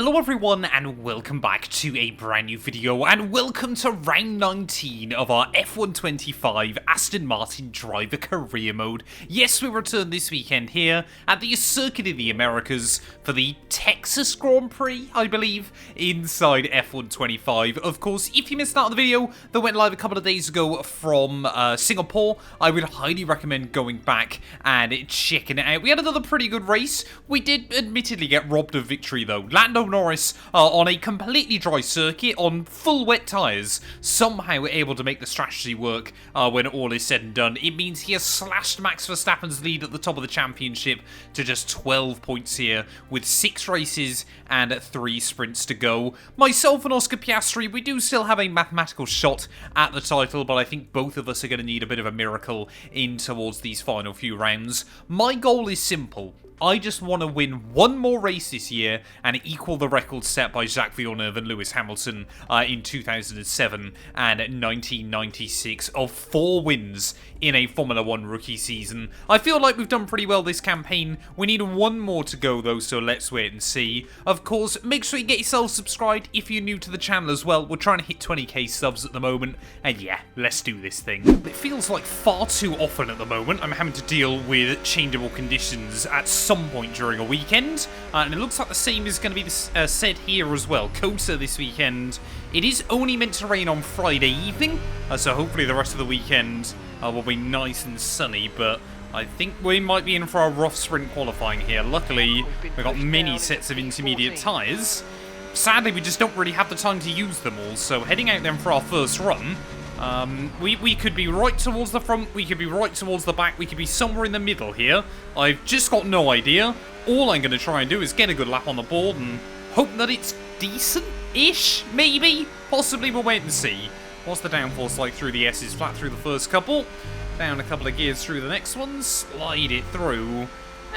Hello everyone and welcome back to a brand new video and welcome to round 19 of our F125 Aston Martin Driver Career Mode. Yes, we return this weekend here at the Circuit of the Americas for the Texas Grand Prix, I believe, inside F125. Of course, if you missed out on the video that went live a couple of days ago from Singapore, I would highly recommend going back and checking it out. We had another pretty good race. We did admittedly get robbed of victory though. Lando Norris on a completely dry circuit on full wet tyres, somehow able to make the strategy work when all is said and done. It means he has slashed Max Verstappen's lead at the top of the championship to just 12 points here with 6 races and 3 sprints to go. Myself and Oscar Piastri, we do still have a mathematical shot at the title, but I think both of us are going to need a bit of a miracle in towards these final few rounds. My goal is simple. I just want to win one more race this year and equal the record set by Jacques Villeneuve and Lewis Hamilton in 2007 and 1996 of 4 wins in a Formula 1 rookie season. I feel like we've done pretty well this campaign. We need one more to go though, so let's wait and see. Of course, make sure you get yourself subscribed if you're new to the channel as well. We're trying to hit 20k subs at the moment, and yeah, let's do this thing. It feels like far too often at the moment I'm having to deal with changeable conditions at some point during a weekend, and it looks like the same is going to be said here as well. Kota this weekend. It is only meant to rain on Friday evening, so hopefully the rest of the weekend will be nice and sunny, but I think we might be in for a rough sprint qualifying here. Luckily, we've got many sets of intermediate tyres. Sadly, we just don't really have the time to use them all, so heading out then for our first run. We could be right towards the front, we could be right towards the back, we could be somewhere in the middle here. I've just got no idea. All I'm going to try and do is get a good lap on the board and hope that it's decent-ish, maybe? Possibly, we'll wait and see. What's the downforce like through the S's? Flat through the first couple, down a couple of gears through the next one, slide it through.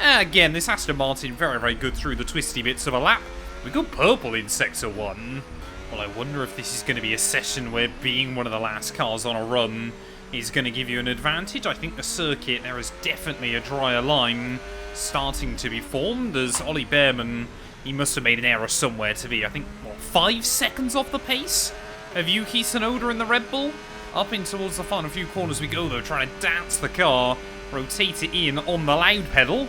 Again, this Aston Martin very, very good through the twisty bits of a lap. We go purple in Sector 1. Well, I wonder if this is going to be a session where being one of the last cars on a run is going to give you an advantage. I think the circuit, there is definitely a drier line starting to be formed, as Ollie Behrman, he must have made an error somewhere to be, I think, what, 5 seconds off the pace of Yuki Tsunoda in the Red Bull? Up in towards the final few corners we go, though, trying to dance the car, rotate it in on the loud pedal.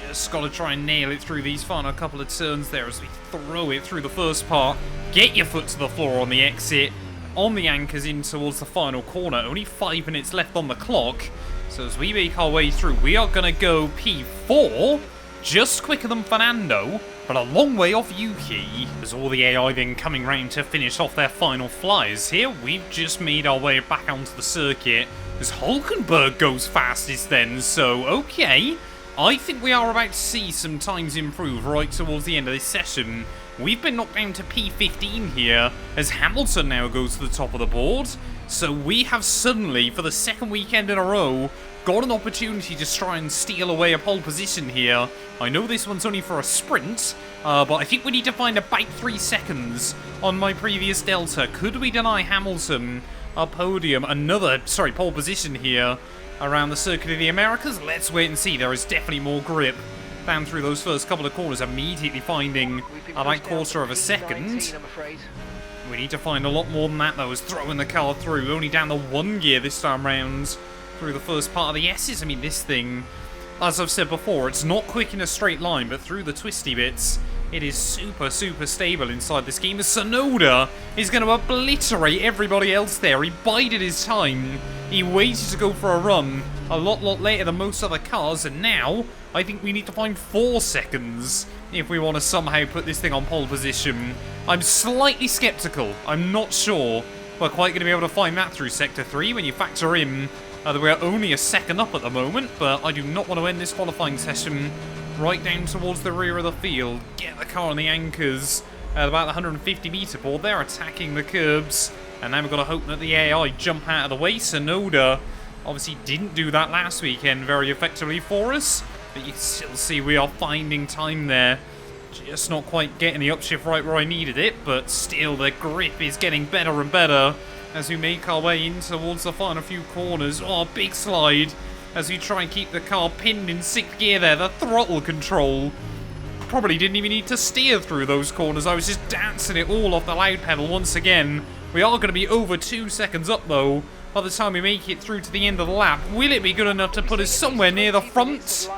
Just got to try and nail it through these final couple of turns there as we throw it through the first part. Get your foot to the floor on the exit, on the anchors in towards the final corner. Only 5 minutes left on the clock. So as we make our way through, we are going to go P4, just quicker than Fernando, but a long way off Yuki. As all the AI then coming round to finish off their final flies here, we've just made our way back onto the circuit as Hulkenberg goes fastest then, so okay. I think we are about to see some times improve right towards the end of this session. We've been knocked down to P15 here, as Hamilton now goes to the top of the board. So we have suddenly, for the second weekend in a row, got an opportunity to try and steal away a pole position here. I know this one's only for a sprint, but I think we need to find about 3 seconds on my previous delta. Could we deny Hamilton a podium, pole position here around the Circuit of the Americas? Let's wait and see. There is definitely more grip down through those first couple of corners, immediately finding about quarter of a second. We need to find a lot more than that though, as throwing the car through, only down the 1 gear this time round through the first part of the S's. I mean, this thing, as I've said before, it's not quick in a straight line, but through the twisty bits, it is super, super stable inside this game. Tsunoda is going to obliterate everybody else there. He bided his time. He waited to go for a run a lot later than most other cars, and now I think we need to find 4 seconds if we want to somehow put this thing on pole position. I'm slightly skeptical. I'm not sure we're quite going to be able to find that through Sector 3 when you factor in that we're only a second up at the moment, but I do not want to end this qualifying session right down towards the rear of the field. Get the car on the anchors at about the 150 metre board. They're attacking the curbs, and now we've got to hope that the AI jump out of the way. Tsunoda obviously didn't do that last weekend very effectively for us, but you can still see we are finding time there. Just not quite getting the upshift right where I needed it, but still the grip is getting better and better as we make our way in towards the final few corners. Oh, big slide as we try and keep the car pinned in 6th gear there. The throttle control probably didn't even need to steer through those corners. I was just dancing it all off the loud pedal once again. We are going to be over 2 seconds up, though, by the time we make it through to the end of the lap. Will it be good enough to put us somewhere near the front?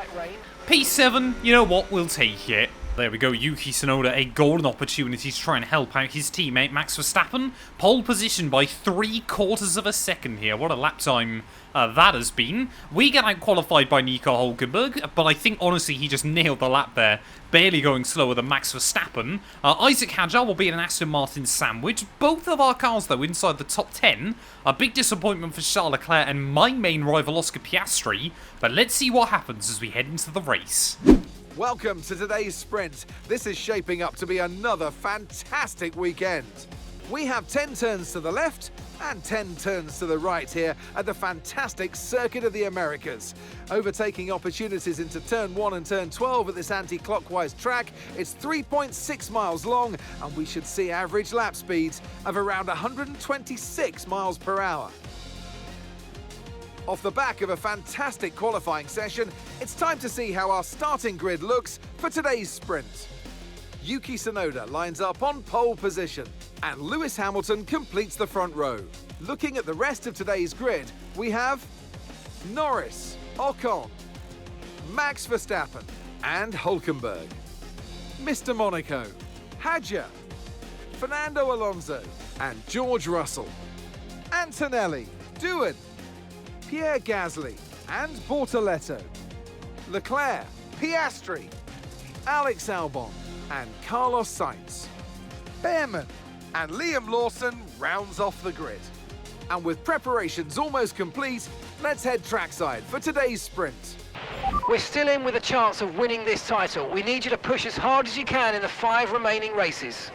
P7, you know what, we'll take it. There we go, Yuki Tsunoda, a golden opportunity to try and help out his teammate Max Verstappen. Pole position by 3/4 of a second here. What a lap time that has been. We get out qualified by Nico Hülkenberg, but I think honestly he just nailed the lap there. Barely going slower than Max Verstappen. Isaac Hadjar will be in an Aston Martin sandwich. Both of our cars though inside the top 10. A big disappointment for Charles Leclerc and my main rival Oscar Piastri. But let's see what happens as we head into the race. Welcome to today's sprint. This is shaping up to be another fantastic weekend. We have 10 turns to the left and 10 turns to the right here at the fantastic Circuit of the Americas. Overtaking opportunities into turn 1 and turn 12 at this anti-clockwise track. It's 3.6 miles long and we should see average lap speeds of around 126 miles per hour. Off the back of a fantastic qualifying session, it's time to see how our starting grid looks for today's sprint. Yuki Tsunoda lines up on pole position, and Lewis Hamilton completes the front row. Looking at the rest of today's grid, we have Norris, Ocon, Max Verstappen, and Hülkenberg. Mr. Monaco, Hadjar, Fernando Alonso, and George Russell. Antonelli, Doohan, Pierre Gasly and Bortoleto, Leclerc, Piastri, Alex Albon and Carlos Sainz. Behrman and Liam Lawson rounds off the grid. And with preparations almost complete, let's head trackside for today's sprint. We're still in with a chance of winning this title. We need you to push as hard as you can in the 5 remaining races.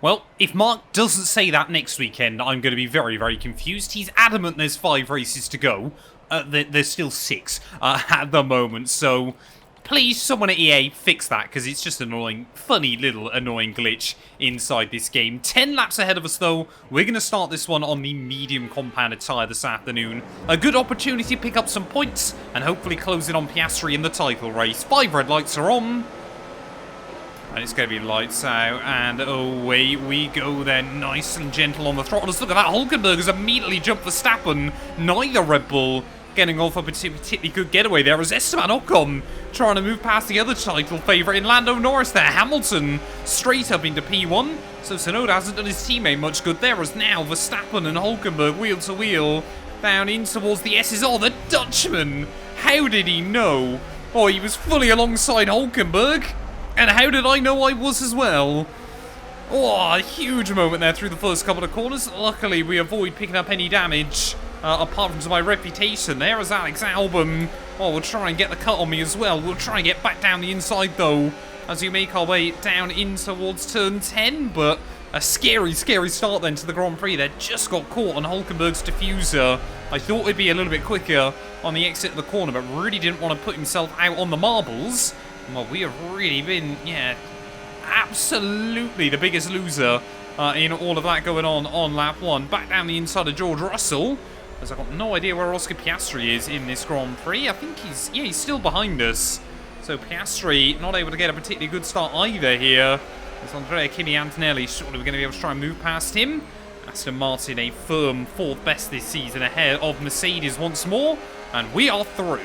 Well, if Mark doesn't say that next weekend, I'm going to be very, very confused. He's adamant there's 5 races to go. There's still 6 at the moment, so please, someone at EA, fix that, because it's just annoying, funny little annoying glitch inside this game. 10 laps ahead of us, though. We're going to start this one on the medium compounded tyre this afternoon. A good opportunity to pick up some points, and hopefully close in on Piastri in the title race. 5 red lights are on. And it's going to be lights out, and away we go then, nice and gentle on the throttle. Let's look at that, Hülkenberg has immediately jumped Verstappen. Neither Red Bull getting off a particularly good getaway there as Esteban Ocon trying to move past the other title favourite in Lando Norris there. Hamilton straight up into P1, so Tsunoda hasn't done his teammate much good there, as now Verstappen and Hülkenberg wheel to wheel down in towards the S's. Oh, the Dutchman! How did he know? Oh, he was fully alongside Hülkenberg. And how did I know I was as well? Oh, a huge moment there through the first couple of corners. Luckily, we avoid picking up any damage, apart from my reputation there, as Alex Albon, oh, will try and get the cut on me as well. We'll try and get back down the inside, though, as we make our way down in towards turn 10. But a scary, scary start then to the Grand Prix there. Just got caught on Hülkenberg's diffuser. I thought it'd be a little bit quicker on the exit of the corner, but really didn't want to put himself out on the marbles. Well, we have really been, yeah, absolutely the biggest loser in all of that going on lap 1. Back down the inside of George Russell, as I've got no idea where Oscar Piastri is in this Grand Prix. I think he's still behind us. So Piastri not able to get a particularly good start either here. As Andrea Kimi Antonelli, surely we're going to be able to try and move past him. Aston Martin a firm 4th best this season ahead of Mercedes once more. And we are through.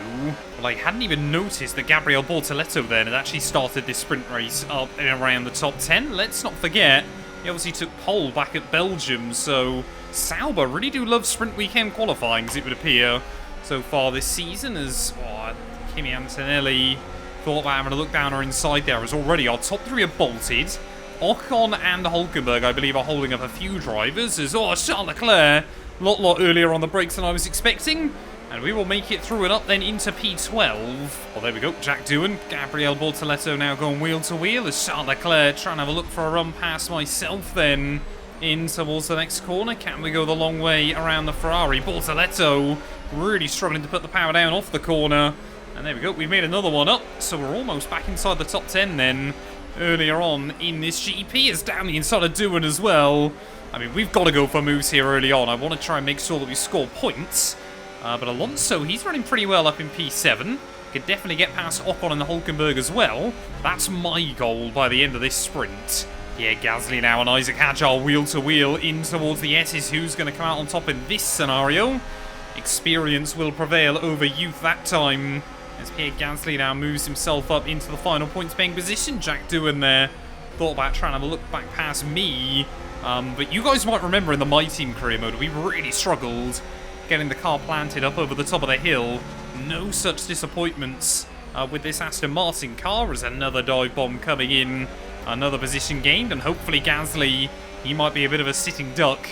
Well, I hadn't even noticed that Gabriel Bortoleto then had actually started this sprint race up and around the top 10. Let's not forget, he obviously took pole back at Belgium, so Sauber really do love sprint weekend qualifying, as it would appear, so far this season, as Kimi Antonelli thought about having a look down our inside there, as already our top 3 are bolted. Ocon and Hülkenberg, I believe, are holding up a few drivers, as Charles Leclerc, a lot earlier on the brakes than I was expecting. And we will make it through and up then into P12. Well, there we go. Jack Doohan, Gabriel Bortoleto now going wheel to wheel as Charles Leclerc trying to have a look for a run past myself then in towards the next corner. Can we go the long way around the Ferrari? Bortoleto really struggling to put the power down off the corner. And there we go. We've made another one up. So we're almost back inside the top 10 then. Earlier on in this GP is down the inside of Doohan as well. I mean, we've got to go for moves here early on. I want to try and make sure that we score points. But Alonso, he's running pretty well up in P7. could definitely get past Ocon and the Hulkenberg as well. That's my goal by the end of this sprint. Yeah, Gasly now and Isaac Agile wheel to wheel in towards the S's. Who's going to come out on top in this scenario? Experience will prevail over youth that time. As Pierre Gasly now moves himself up into the final points paying position. Jack Doohan there thought about trying to have a look back past me. But you guys might remember in the My Team career mode, we really struggled getting the car planted up over the top of the hill. No such disappointments with this Aston Martin car as another dive bomb coming in. Another position gained, and hopefully Gasly, he might be a bit of a sitting duck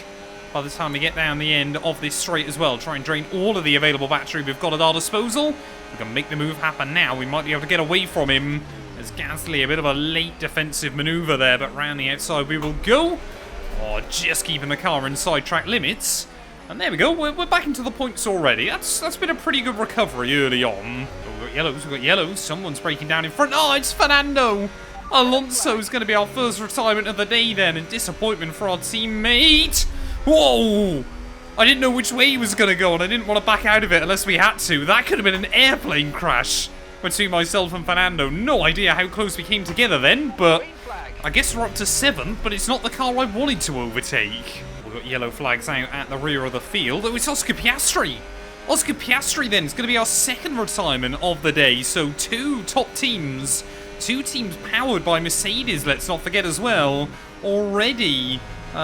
by the time we get down the end of this straight as well. Try and drain all of the available battery we've got at our disposal. We can make the move happen now. We might be able to get away from him. As Gasly, a bit of a late defensive manoeuvre there, but round the outside we will go. Oh, just keeping the car inside track limits. And there we go, we're back into the points already. That's been a pretty good recovery early on. Oh, we've got yellows, someone's breaking down in front. Oh, it's Fernando! Alonso's going to be our first retirement of the day then, and disappointment for our teammate. Whoa! I didn't know which way he was going to go, and I didn't want to back out of it unless we had to. That could have been an airplane crash between myself and Fernando. No idea how close we came together then, but I guess we're up to 7th, but it's not the car I wanted to overtake. We've got yellow flags out at the rear of the field. Oh, it's Oscar Piastri. Oscar Piastri then is going to be our second retirement of the day, so 2 top teams. 2 teams powered by Mercedes, let's not forget as well, already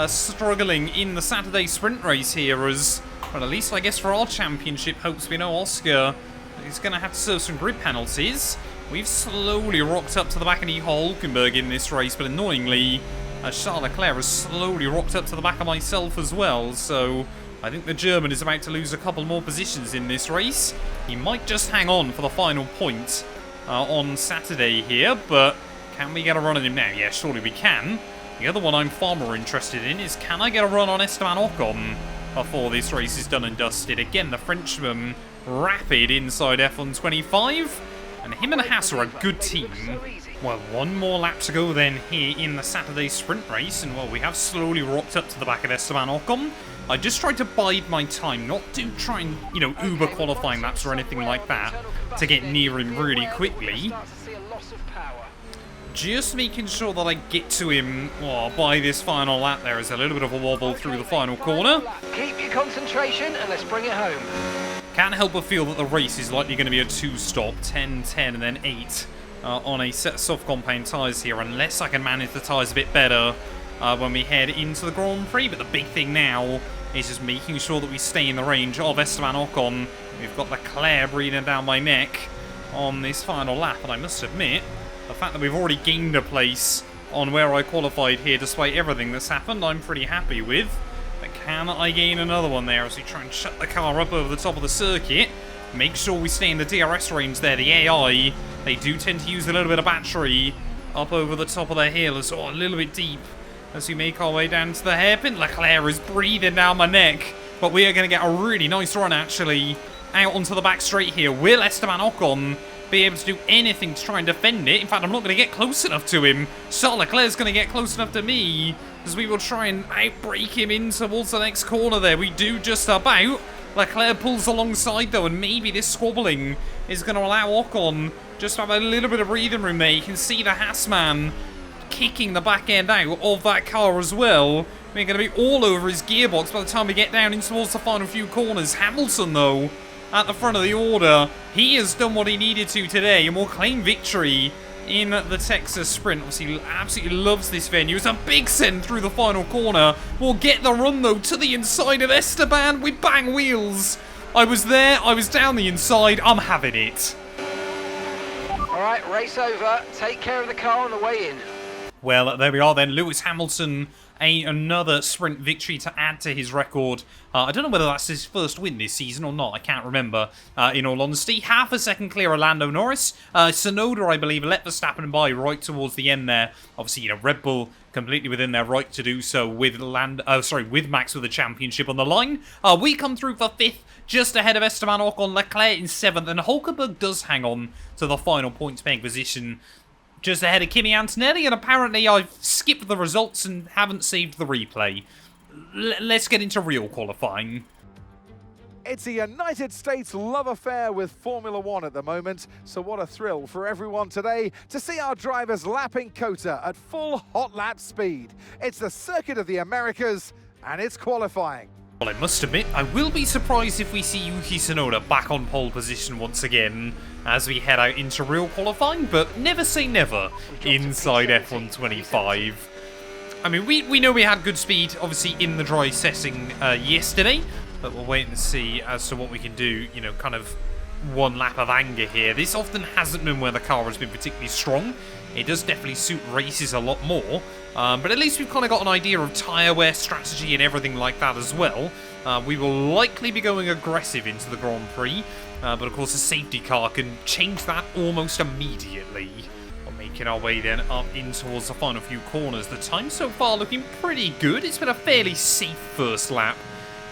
struggling in the Saturday sprint race here as, well, at least I guess for our championship hopes, we know Oscar is going to have to serve some grid penalties. We've slowly rocked up to the back of Nico Hulkenberg in this race, but annoyingly, Charles Leclerc has slowly rocked up to the back of myself as well, so I think the German is about to lose a couple more positions in this race. He might just hang on for the final point on Saturday here, but can we get a run on him now? Yeah, surely we can. The other one I'm far more interested in is, can I get a run on Esteban Ocon before this race is done and dusted? Again, the Frenchman rapid inside F125, and him and Haas are a good team. Well, one more lap to go then here in the Saturday sprint race, and well, we have slowly rocked up to the back of Esteban Ocon. I just tried to bide my time, not to try and, you know, Uber qualifying laps or anything like that, to get near him really quickly. Just making sure that I get to him by this final lap. There is a little bit of a wobble through the final corner. Keep your concentration and let's bring it home. Can't help but feel that the race is likely going to be a 2-stop, 10, 10, and then 8 on a set of soft compound tyres here, unless I can manage the tyres a bit better when we head into the Grand Prix. But the big thing now is just making sure that we stay in the range of Esteban Ocon. We've got Leclerc breathing down my neck on this final lap, and I must admit, the fact that we've already gained a place on where I qualified here, despite everything that's happened, I'm pretty happy with. But can I gain another one there as we try and shut the car up over the top of the circuit? Make sure we stay in the DRS range there. The AI, they do tend to use a little bit of battery up over the top of the hill, as a little bit deep as we make our way down to the hairpin. Leclerc is breathing down my neck, but we are going to get a really nice run actually out onto the back straight here. Will Esteban Ocon be able to do anything to try and defend it? In fact, I'm not going to get close enough to him. Charles Leclerc's going to get close enough to me as we will try and outbrake him in towards the next corner there. We do just about. Leclerc pulls alongside though, and maybe this squabbling is going to allow Ocon just to have a little bit of breathing room there. You can see the Haas man kicking the back end out of that car as well. We're going to be all over his gearbox by the time we get down in towards the final few corners. Hamilton though, at the front of the order, he has done what he needed to today and will claim victory in the Texas sprint. Obviously, absolutely loves this venue. It's a big send through the final corner. We'll get the run though to the inside of Esteban. We bang wheels. I was there, I was down the inside. I'm having it. Alright, race over. Take care of the car on the way in. Well, there we are then. Lewis Hamilton, another sprint victory to add to his record. I don't know whether that's his first win this season or not. I can't remember, in all honesty. Half a second clear of Lando Norris. Tsunoda, I believe, let Verstappen by right towards the end there. Obviously, you know, Red Bull completely within their right to do so with with Max with the championship on the line. We come through for 5th, just ahead of Esteban Ocon. Leclerc in 7th, and Hulkenberg does hang on to the final points-paying position, just ahead of Kimi Antonelli, and apparently I've skipped the results and haven't saved the replay. Let's get into real qualifying. It's a United States love affair with Formula One at the moment, so what a thrill for everyone today to see our drivers lapping COTA at full hot lap speed. It's the Circuit of the Americas, and it's qualifying. Well, I must admit, I will be surprised if we see Yuki Tsunoda back on pole position once again as we head out into real qualifying, but never say never inside F1 25. I mean, we know we had good speed, obviously, in the dry setting yesterday, but we'll wait and see as to what we can do, you know, kind of one lap of anger here. This often hasn't been where the car has been particularly strong. It does definitely suit races a lot more, but at least we've kind of got an idea of tyre wear strategy and everything like that as well. We will likely be going aggressive into the Grand Prix, but of course a safety car can change that almost immediately. Making our way then up in towards the final few corners. The time so far looking pretty good. It's been a fairly safe first lap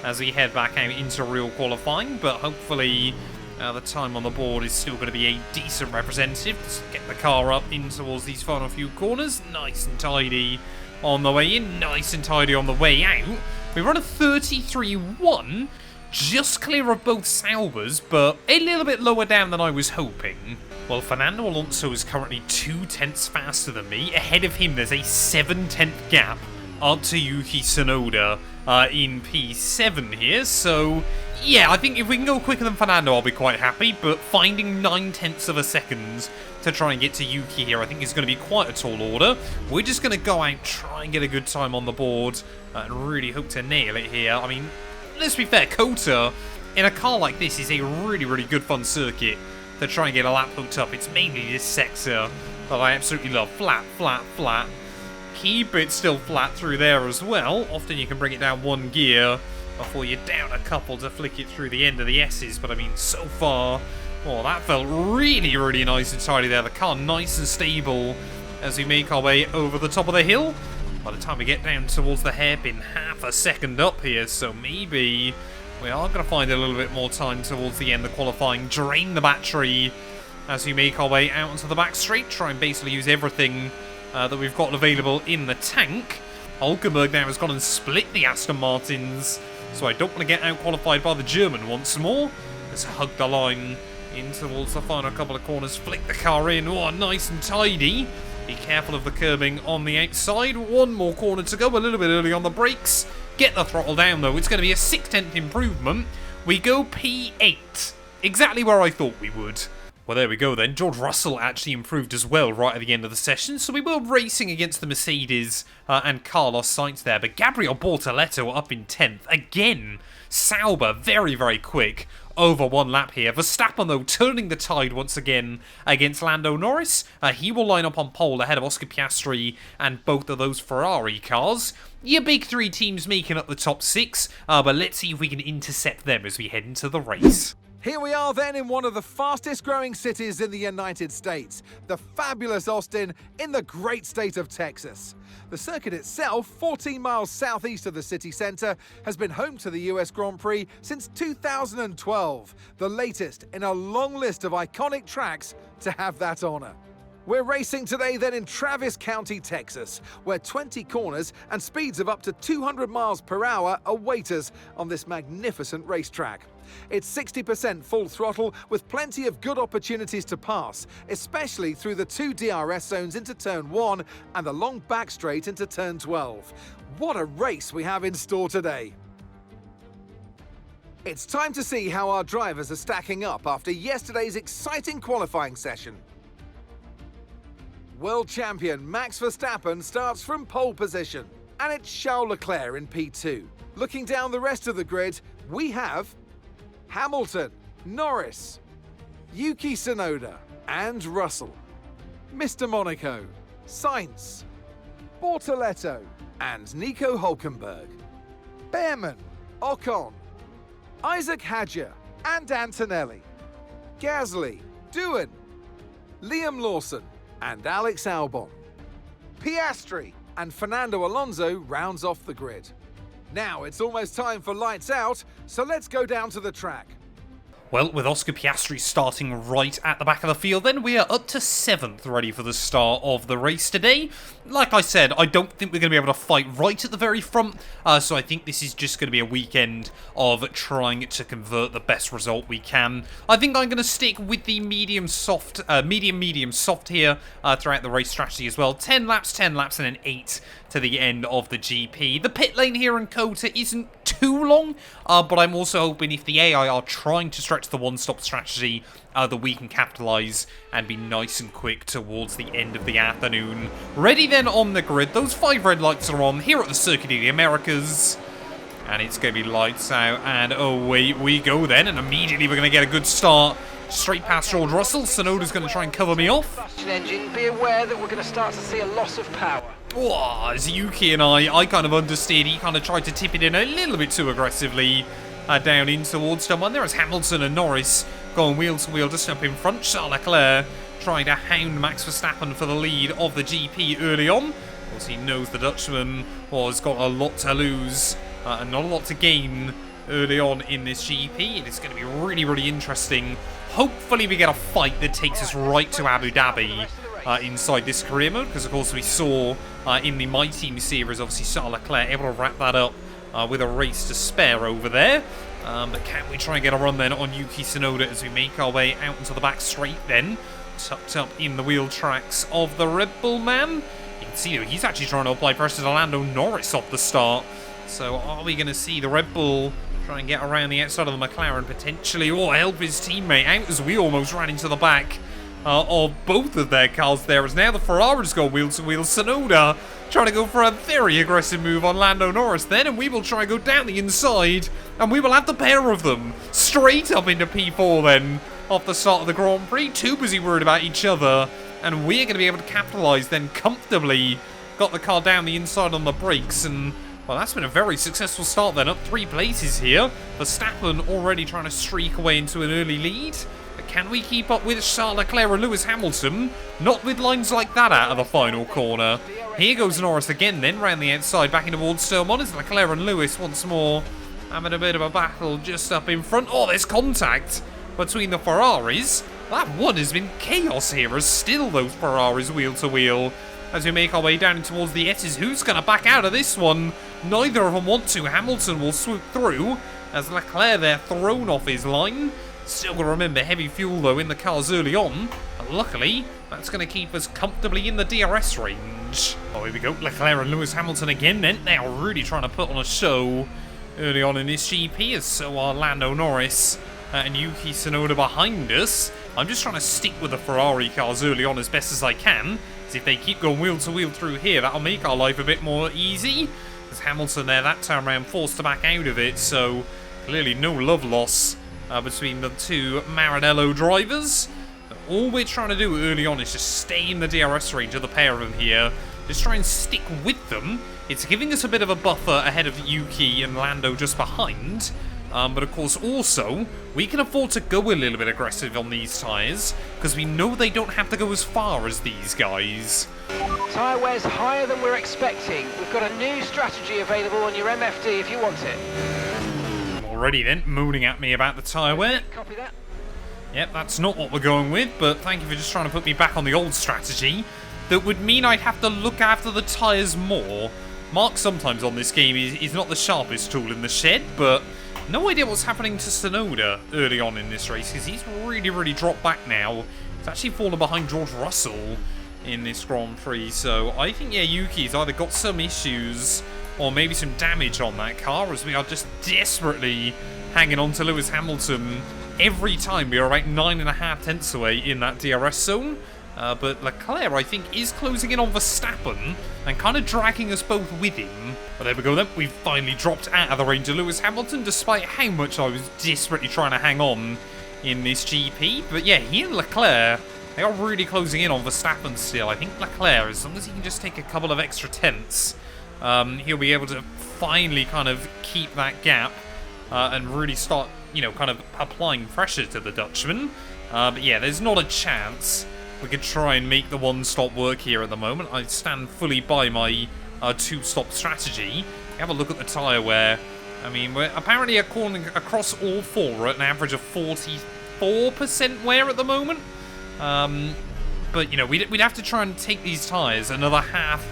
as we head back out into real qualifying, but hopefully the time on the board is still going to be a decent representative. Let's get the car up in towards these final few corners. Nice and tidy on the way in, nice and tidy on the way out. We run a 33.1, just clear of both Saubers, but a little bit lower down than I was hoping. Well, Fernando Alonso is currently 2 tenths faster than me. Ahead of him, there's a 7-tenth gap up to Yuki Tsunoda in P7 here. So, yeah, I think if we can go quicker than Fernando, I'll be quite happy. But finding 9 tenths of a second to try and get to Yuki here, I think is going to be quite a tall order. We're just going to go out, try and get a good time on the board, and really hope to nail it here. I mean, let's be fair, COTA, in a car like this, is a really, really good fun circuit to try and get a lap hooked up. It's mainly this sector that I absolutely love. Flat, flat, flat. Keep it still flat through there as well. Often you can bring it down one gear before you're down a couple to flick it through the end of the S's. But I mean, so far, well, that felt really, really nice and tidy there. The car nice and stable as we make our way over the top of the hill. By the time we get down towards the hairpin, half a second up here, so maybe we are going to find a little bit more time towards the end of qualifying. Drain the battery as we make our way out onto the back straight. Try and basically use everything that we've got available in the tank. Hulkenberg now has gone and split the Aston Martins, so I don't want to get out-qualified by the German once more. Let's hug the line in towards the final couple of corners. Flick the car in. Oh, nice and tidy. Be careful of the curbing on the outside. One more corner to go. A little bit early on the brakes. Get the throttle down, though. It's going to be a 6/10 improvement. We go P8. Exactly where I thought we would. Well, there we go then. George Russell actually improved as well right at the end of the session. So we were racing against the Mercedes and Carlos Sainz there. But Gabriel Bortoleto up in 10th. Again, Sauber very, very quick. Over one lap here. Verstappen, though, turning the tide once again against Lando Norris. He will line up on pole ahead of Oscar Piastri and both of those Ferrari cars. Your big three teams making up the top 6, but let's see if we can intercept them as we head into the race. Here we are then in one of the fastest growing cities in the United States, the fabulous Austin in the great state of Texas. The circuit itself, 14 miles southeast of the city centre, has been home to the US Grand Prix since 2012, the latest in a long list of iconic tracks to have that honour. We're racing today then in Travis County, Texas, where 20 corners and speeds of up to 200 miles per hour await us on this magnificent racetrack. It's 60% full throttle with plenty of good opportunities to pass, especially through the 2 DRS zones into Turn 1 and the long back straight into Turn 12. What a race we have in store today! It's time to see how our drivers are stacking up after yesterday's exciting qualifying session. World champion Max Verstappen starts from pole position, and it's Charles Leclerc in P2. Looking down the rest of the grid, we have Hamilton, Norris, Yuki Tsunoda, and Russell, Mr. Monaco, Sainz, Bortoleto, and Nico Hulkenberg, Behrman, Ocon, Isaac Hadjar, and Antonelli, Gasly, Doohan, Liam Lawson, and Alex Albon. Piastri and Fernando Alonso rounds off the grid. Now it's almost time for lights out, so let's go down to the track. Well, with Oscar Piastri starting right at the back of the field, then we are up to 7th, ready for the start of the race today. Like I said, I don't think we're going to be able to fight right at the very front, so I think this is just going to be a weekend of trying to convert the best result we can. I think I'm going to stick with the medium soft here throughout the race strategy as well. 10 laps, and then 8 to the end of the GP. The pit lane here in Kota isn't too long, but I'm also hoping if the AI are trying to stretch the one-stop strategy, that we can capitalise and be nice and quick towards the end of the afternoon. Ready then on the grid. Those 5 red lights are on here at the Circuit of the Americas. And it's going to be lights out, and away we go then, and immediately we're going to get a good start. Straight past George Russell. Sonoda's going to try and cover me off. Combustion engine, be aware that we're going to start to see a loss of power. Oh, as Yuki and I kind of understeered. He kind of tried to tip it in a little bit too aggressively down in towards someone. There is Hamilton and Norris going wheel to wheel just up in front. Charles Leclerc trying to hound Max Verstappen for the lead of the GP early on. Of course, he knows the Dutchman has got a lot to lose and not a lot to gain early on in this GP. It is going to be really, really interesting. Hopefully we get a fight that takes us right to Abu Dhabi inside this career mode, because of course we saw in the My Team series, obviously Charles Leclerc able to wrap that up with a race to spare over there. But can we try and get a run then on Yuki Tsunoda as we make our way out into the back straight then, tucked up in the wheel tracks of the Red Bull man. You can see he's actually trying to apply pressure to Lando Norris off the start. So are we going to see the Red Bull try and get around the outside of the McLaren potentially, or help his teammate out as we almost ran into the back of both of their cars there, as now the Ferraris go wheel to wheel. Tsunoda trying to go for a very aggressive move on Lando Norris then, and we will try and go down the inside, and we will have the pair of them straight up into P4 then off the start of the Grand Prix. Too busy worried about each other, and we're going to be able to capitalise then comfortably. Got the car down the inside on the brakes, and well, that's been a very successful start then, up 3 places here. Verstappen already trying to streak away into an early lead. But can we keep up with Charles Leclerc and Lewis Hamilton? Not with lines like that out of the final corner. Here goes Norris again then, round the outside, back in towards Sturmon as Leclerc and Lewis once more having a bit of a battle just up in front. Oh, there's contact between the Ferraris. That one has been chaos here, as still those Ferraris wheel to wheel. As we make our way down towards the S's, who's going to back out of this one? Neither of them want to. Hamilton will swoop through as Leclerc there thrown off his line. Still got to remember heavy fuel though in the cars early on. But luckily, that's going to keep us comfortably in the DRS range. Oh, here we go. Leclerc and Lewis Hamilton again then. They are really trying to put on a show early on in this GP, as so are Lando Norris and Yuki Tsunoda behind us. I'm just trying to stick with the Ferrari cars early on as best as I can. If they keep going wheel to wheel through here, that'll make our life a bit more easy. As Hamilton there, that time around, forced to back out of it, so clearly no love loss between the two Maranello drivers. But all we're trying to do early on is just stay in the DRS range of the pair of them here. Just try and stick with them. It's giving us a bit of a buffer ahead of Yuki and Lando just behind. But of course also, we can afford to go a little bit aggressive on these tyres, because we know they don't have to go as far as these guys. Tyre wear's higher than we're expecting. We've got a new strategy available on your MFD if you want it. Already then, mooning at me about the tyre wear. Copy that. Yep, that's not what we're going with, but thank you for just trying to put me back on the old strategy. That would mean I'd have to look after the tyres more. Mark sometimes on this game is not the sharpest tool in the shed, but no idea what's happening to Tsunoda early on in this race, because he's really dropped back now. He's actually fallen behind George Russell in this Grand Prix, so I think, yeah, Yuki's either got some issues or maybe some damage on that car, as we are just desperately hanging on to Lewis Hamilton every time we are about 9.5 tenths away in that DRS zone. But Leclerc, I think, is closing in on Verstappen and kind of dragging us both with him. But there we go then, we've finally dropped out of the range of Lewis Hamilton, despite how much I was desperately trying to hang on in this GP. But yeah, he and Leclerc, they are really closing in on Verstappen still. I think Leclerc, as long as he can just take a couple of extra tenths, he'll be able to finally kind of keep that gap and really start, you know, kind of applying pressure to the Dutchman. But yeah, there's not a chance we could try and make the one-stop work here at the moment. I stand fully by my two-stop strategy. Have a look at the tyre wear. I mean, we're apparently across all four, we're at an average of 44% wear at the moment. But, you know, we'd have to try and take these tyres another half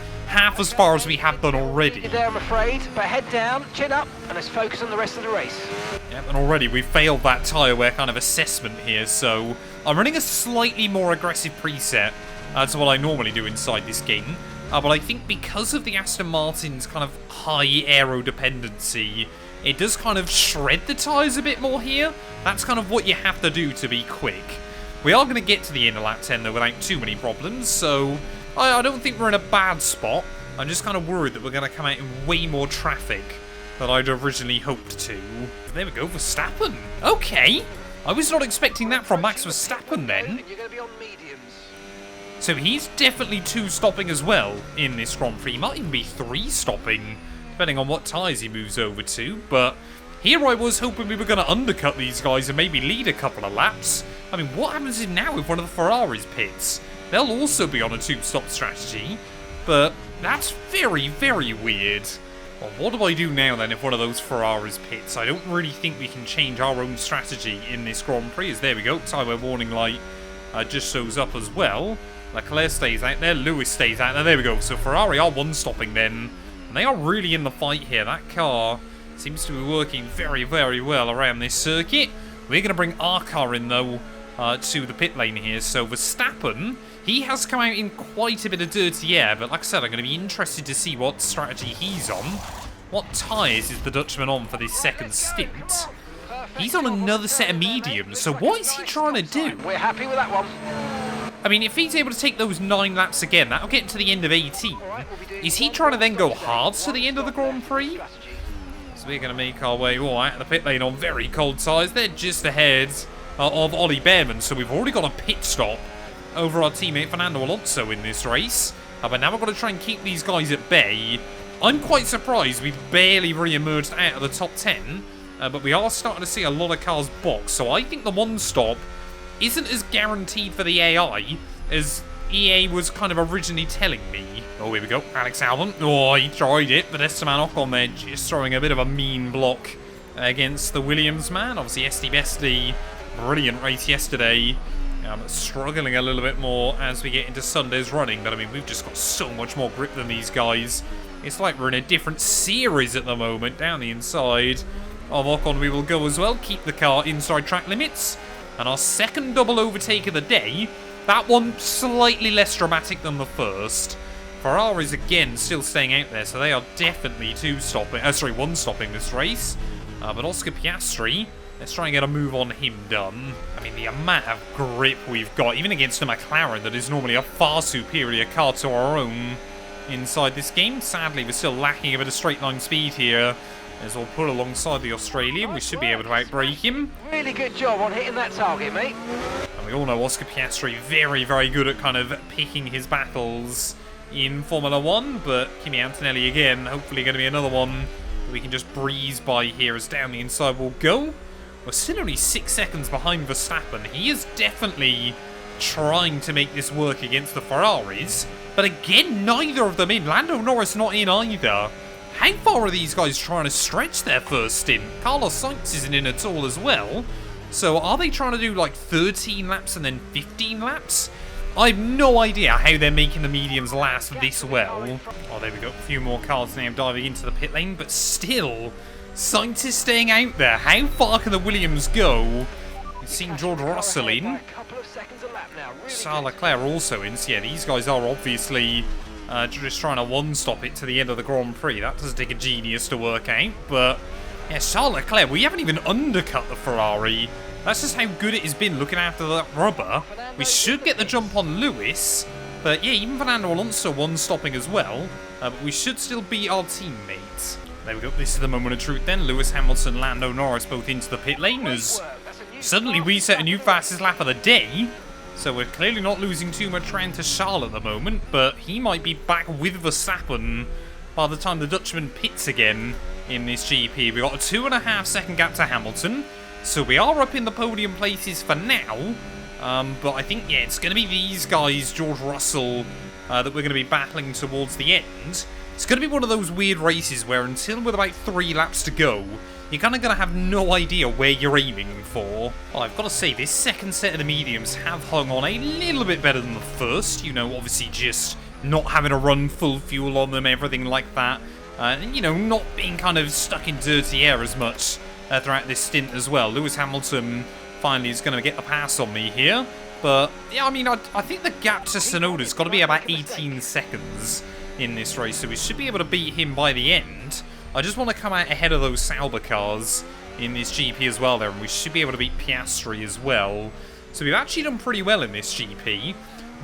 as far as we have done already. There, I'm afraid, but head down, chin up, and let's focus on the rest of the race. Yep, and already we failed that tyre wear kind of assessment here, so I'm running a slightly more aggressive preset to what I normally do inside this game. But I think because of the Aston Martin's kind of high aero dependency, it does kind of shred the tyres a bit more here. That's kind of what you have to do to be quick. We are going to get to the end of lap 10 though without too many problems, so I don't think we're in a bad spot. I'm just kind of worried that we're going to come out in way more traffic than I'd originally hoped to. There we go, Verstappen. Okay, I was not expecting that from Max Verstappen then. You're going to be on mediums. So he's definitely 2-stopping as well in this Grand Prix. He might even be 3-stopping, depending on what tyres he moves over to. But here I was hoping we were going to undercut these guys and maybe lead a couple of laps. I mean, what happens now if one of the Ferraris pits? They'll also be on a 2-stop strategy, but that's very, very weird. Well, what do I do now then if one of those Ferraris pits? I don't really think we can change our own strategy in this Grand Prix. As there we go, tyre warning light just shows up as well. Leclerc stays out there, Lewis stays out there. There we go. So Ferrari are 1-stopping then, and they are really in the fight here. That car seems to be working very, very well around this circuit. We're going to bring our car in though to the pit lane here. So Verstappen, he has come out in quite a bit of dirty air, but like I said, I'm going to be interested to see what strategy he's on. What tyres is the Dutchman on for this second stint? He's on another set of mediums, so what is he trying to do? We're happy with that one. I mean, if he's able to take those 9 laps again, that'll get him to the end of 18. Is he trying to then go hard to the end of the Grand Prix? So we're going to make our way out of the pit lane on very cold tyres. They're just ahead of Ollie Behrman, so we've already got a pit stop over our teammate Fernando Alonso in this race. But now we've got to try and keep these guys at bay. I'm quite surprised we've barely re-emerged out of the top 10, but we are starting to see a lot of cars box, so I think the 1-stop isn't as guaranteed for the AI as EA was kind of originally telling me. Oh, here we go. Alex Albon. Oh, he tried it, but Esteban Ocon there just throwing a bit of a mean block against the Williams man. Obviously, Esti Besti, brilliant race yesterday. Struggling a little bit more as we get into Sunday's running, but I mean, we've just got so much more grip than these guys. It's like we're in a different series at the moment. Down the inside of Ocon we will go as well. Keep the car inside track limits. And our second double overtake of the day, that one slightly less dramatic than the first. Ferrari's again still staying out there, so they are definitely 1-stopping this race. But Oscar Piastri, let's try and get a move on him done. I mean, the amount of grip we've got, even against a McLaren that is normally a far superior car to our own inside this game. Sadly, we're still lacking a bit of straight line speed here. As we'll pull alongside the Australian, we should be able to outbrake him. Really good job on hitting that target, mate. And we all know Oscar Piastri very, very good at kind of picking his battles in Formula 1, but Kimi Antonelli again, hopefully going to be another one that we can just breeze by here as down the inside we'll go. We're still only 6 seconds behind Verstappen. He is definitely trying to make this work against the Ferraris, but again, neither of them in. Lando Norris not in either. How far are these guys trying to stretch their first stint? Carlos Sainz isn't in at all as well. So are they trying to do like 13 laps and then 15 laps? I have no idea how they're making the mediums last this well. Oh, there we go. A few more cars now diving into the pit lane, but still, Sainz is staying out there. How far can the Williams go? We've seen George Russell in. Charles Leclerc also in. So yeah, these guys are obviously just trying to 1-stop it to the end of the Grand Prix. That does take a genius to work out, but yeah, Charles Leclerc, we haven't even undercut the Ferrari. That's just how good it has been looking after that rubber. We should get the jump on Lewis, but yeah, even Fernando Alonso 1-stopping as well, but we should still beat our teammates. There we go, this is the moment of truth then. Lewis Hamilton, Lando Norris both into the pit lane as suddenly we set a new fastest lap of the day. So we're clearly not losing too much ground to Charles at the moment, but he might be back with Verstappen by the time the Dutchman pits again in this GP. We've got a 2.5 second gap to Hamilton, so we are up in the podium places for now. But I think, yeah, it's going to be these guys, George Russell, that we're going to be battling towards the end. It's going to be one of those weird races where until with about 3 laps to go, you're kind of going to have no idea where you're aiming for. Well, I've got to say, this second set of the mediums have hung on a little bit better than the first. You know, obviously just not having to run full fuel on them, everything like that. And, you know, not being kind of stuck in dirty air as much throughout this stint as well. Lewis Hamilton finally is going to get the pass on me here. But, yeah, I mean, I think the gap to Tsunoda's got to be about 18 seconds in this race. So we should be able to beat him by the end. I just want to come out ahead of those Sauber cars in this GP as well there. And we should be able to beat Piastri as well. So we've actually done pretty well in this GP.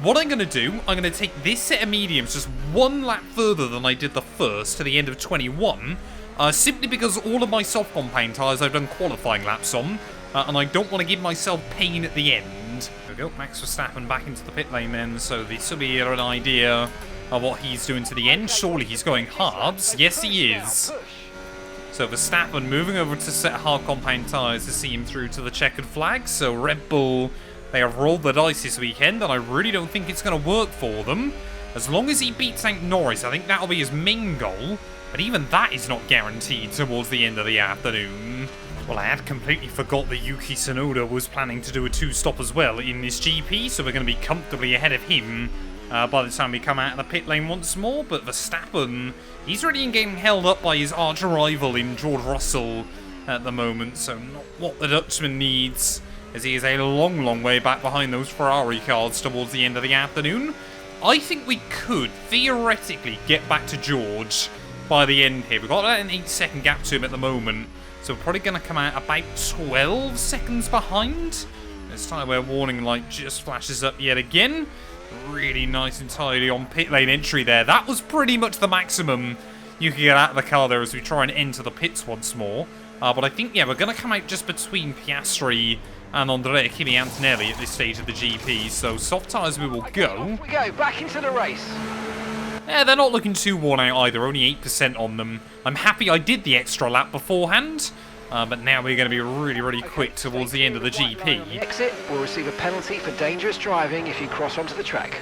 What I'm going to do, I'm going to take this set of mediums just 1 lap further than I did the first to the end of 21, simply because all of my soft compound tyres I've done qualifying laps on, and I don't want to give myself pain at the end. There we go, Max Verstappen back into the pit lane then, so this will be an idea of what he's doing to the end. Surely he's going harbs. Yes, he is. So Verstappen moving over to set hard compound tyres to see him through to the checkered flag, so Red Bull... They have rolled the dice this weekend, and I really don't think it's going to work for them. As long as he beats St. Norris, I think that'll be his main goal. But even that is not guaranteed towards the end of the afternoon. Well, I had completely forgot that Yuki Tsunoda was planning to do a 2-stop as well in this GP, so we're going to be comfortably ahead of him by the time we come out of the pit lane once more. But Verstappen, he's already getting held up by his arch-rival in George Russell at the moment, so not what the Dutchman needs, as he is a long, long way back behind those Ferrari cars towards the end of the afternoon. I think we could, theoretically, get back to George by the end here. We've got an 8-second gap to him at the moment, so we're probably going to come out about 12 seconds behind. This tyre warning light just flashes up yet again. Really nice and tidy on pit lane entry there. That was pretty much the maximum you can get out of the car there as we try and enter the pits once more. But I think, yeah, we're going to come out just between Piastri and Andrea Kimi Antonelli at this stage of the GP, so soft tyres we will go. Off we go, back into the race. Yeah, they're not looking too worn out either, only 8% on them. I'm happy I did the extra lap beforehand, but now we're going to be really, really quick towards the end of the GP. Exit will receive a penalty for dangerous driving if you cross onto the track.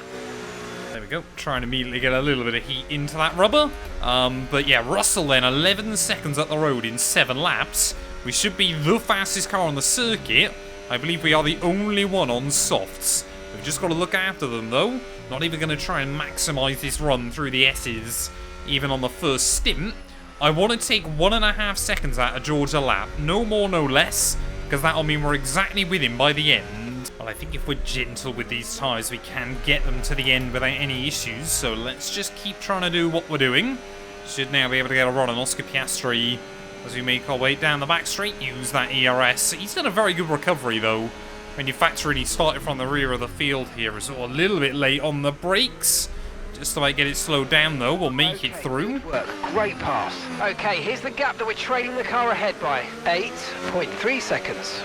There we go, trying to immediately get a little bit of heat into that rubber. But yeah, Russell then, 11 seconds up the road in 7 laps. We should be the fastest car on the circuit. I believe we are the only one on softs. We've just got to look after them though. Not even going to try and maximise this run through the S's, even on the first stint. I want to take 1.5 seconds out of George a lap. No more, no less, because that'll mean we're exactly with him by the end. Well, I think if we're gentle with these tyres, we can get them to the end without any issues. So let's just keep trying to do what we're doing. Should now be able to get a run on Oscar Piastri as we make our way down the back straight, use that ERS. He's done a very good recovery though. When you factor in he started from the rear of the field here, so a little bit late on the brakes. Just about get it slowed down though, we'll make it through. Good work, great pass. Okay, here's the gap that we're trailing the car ahead by. 8.3 seconds.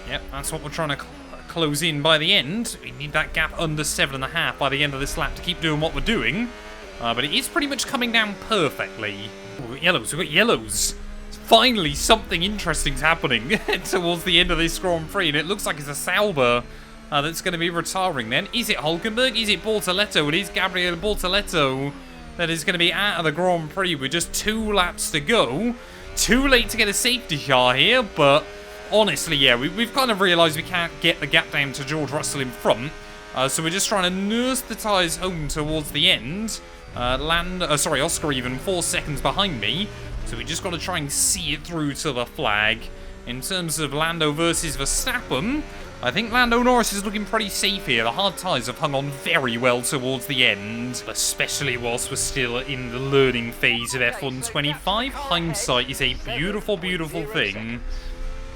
Yep, that's what we're trying to close in by the end. We need that gap under 7.5 by the end of this lap to keep doing what we're doing. But it is pretty much coming down perfectly. Ooh, we've got yellows, we've got yellows. Finally, something interesting's happening towards the end of this Grand Prix, and it looks like it's a Sauber that's going to be retiring then. Is it Hulkenberg? Is it Bortoletto? It is Gabriele Bortoletto that is going to be out of the Grand Prix with just 2 laps to go. Too late to get a safety car here, but honestly, yeah, we've kind of realised we can't get the gap down to George Russell in front, so we're just trying to nurse the tyres home towards the end. Oscar even 4 seconds behind me. So we just got to try and see it through to the flag. In terms of Lando versus Verstappen, I think Lando Norris is looking pretty safe here. The hard tyres have hung on very well towards the end, especially whilst we're still in the learning phase of F1 25. Hindsight is a beautiful, beautiful thing.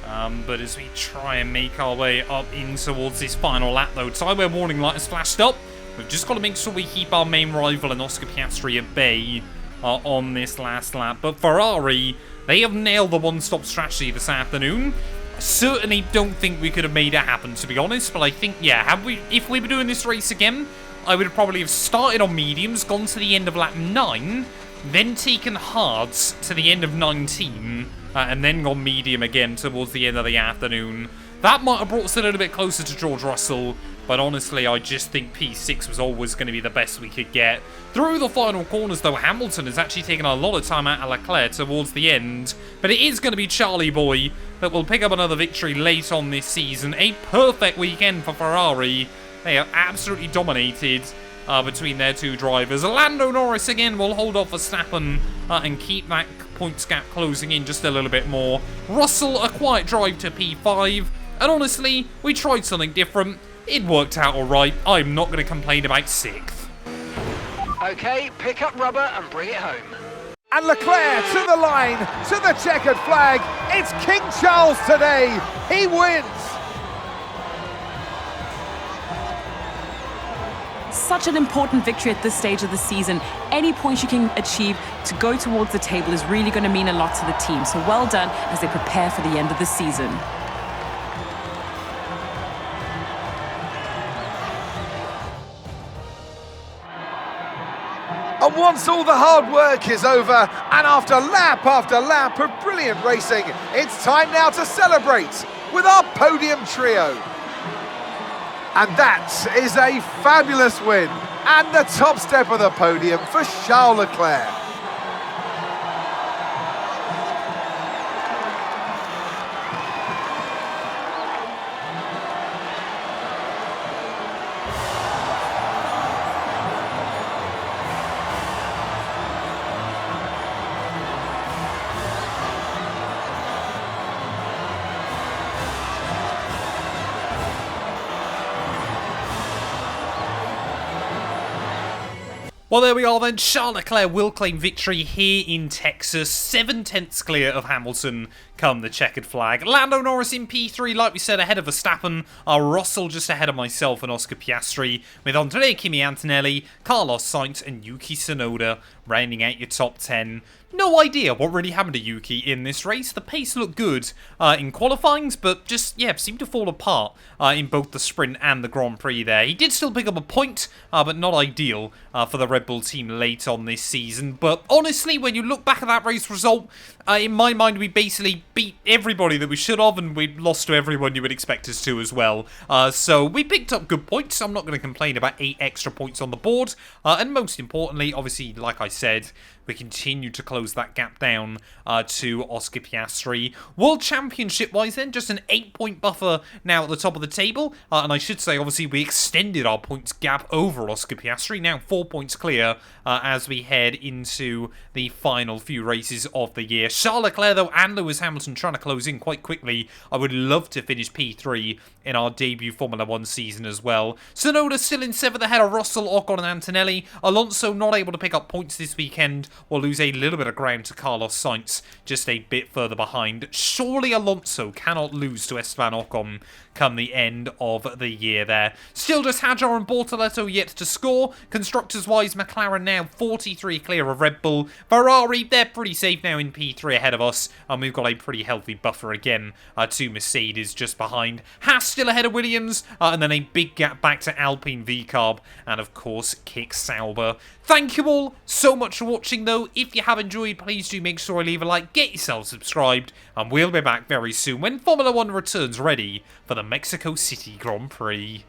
But as we try and make our way up in towards this final lap though, tyre warning light has flashed up. We've just got to make sure we keep our main rival and Oscar Piastri at bay on this last lap. But Ferrari, they have nailed the one-stop strategy this afternoon. I certainly don't think we could have made it happen, to be honest. But I think, yeah, if we were doing this race again, I would probably have started on mediums, gone to the end of lap 9, then taken hards to the end of 19, and then gone medium again towards the end of the afternoon. That might have brought us a little bit closer to George Russell, but honestly, I just think P6 was always going to be the best we could get. Through the final corners, though, Hamilton has actually taken a lot of time out of Leclerc towards the end, but it is going to be Charlie Boy that will pick up another victory late on this season. A perfect weekend for Ferrari. They are absolutely dominated between their two drivers. Lando Norris again will hold off Verstappen and keep that points gap closing in just a little bit more. Russell, a quiet drive to P5, and honestly, we tried something different. It worked out alright. I'm not going to complain about 6th. Okay, pick up rubber and bring it home. And Leclerc to the line, to the checkered flag. It's King Charles today. He wins. Such an important victory at this stage of the season. Any points you can achieve to go towards the table is really going to mean a lot to the team. So well done as they prepare for the end of the season. And once all the hard work is over, and after lap of brilliant racing, it's time now to celebrate with our podium trio. And that is a fabulous win, and the top step of the podium for Charles Leclerc. Well, there we are then. Charles Leclerc will claim victory here in Texas. 7/10 clear of Hamilton come the checkered flag. Lando Norris in P3, like we said, ahead of Verstappen. Russell just ahead of myself and Oscar Piastri, with Andrea Kimi Antonelli, Carlos Sainz and Yuki Tsunoda rounding out your top 10. No idea what really happened to Yuki in this race. The pace looked good in qualifyings, but just, yeah, seemed to fall apart in both the sprint and the Grand Prix there. He did still pick up a point, but not ideal for the Red Bull team late on this season. But honestly, when you look back at that race result, in my mind, we basically beat everybody that we should have, and we lost to everyone you would expect us to as well. So we picked up good points. I'm not going to complain about 8 extra points on the board. And most importantly, obviously, like I said, we continue to close that gap down to Oscar Piastri. World Championship-wise then, just an 8-point buffer now at the top of the table. And I should say, obviously, we extended our points gap over Oscar Piastri, now 4 points clear as we head into the final few races of the year. Charles Leclerc, though, and Lewis Hamilton trying to close in quite quickly. I would love to finish P3 in our debut Formula 1 season as well. Tsunoda still in 7th ahead of Russell, Ocon and Antonelli. Alonso not able to pick up points this weekend. Will lose a little bit of ground to Carlos Sainz, just a bit further behind. Surely Alonso cannot lose to Esteban Ocon come the end of the year there. Still just Hadjar and Bortoletto yet to score. Constructors-wise, McLaren now 43 clear of Red Bull. Ferrari, they're pretty safe now in P3 ahead of us, and we've got a pretty healthy buffer again to Mercedes just behind. Haas still ahead of Williams, and then a big gap back to Alpine V-Carb, and of course, Kick Sauber. Thank you all so much for watching, though. If you have enjoyed, please do make sure you leave a like, get yourself subscribed, and we'll be back very soon when Formula 1 returns ready for the Mexico City Grand Prix.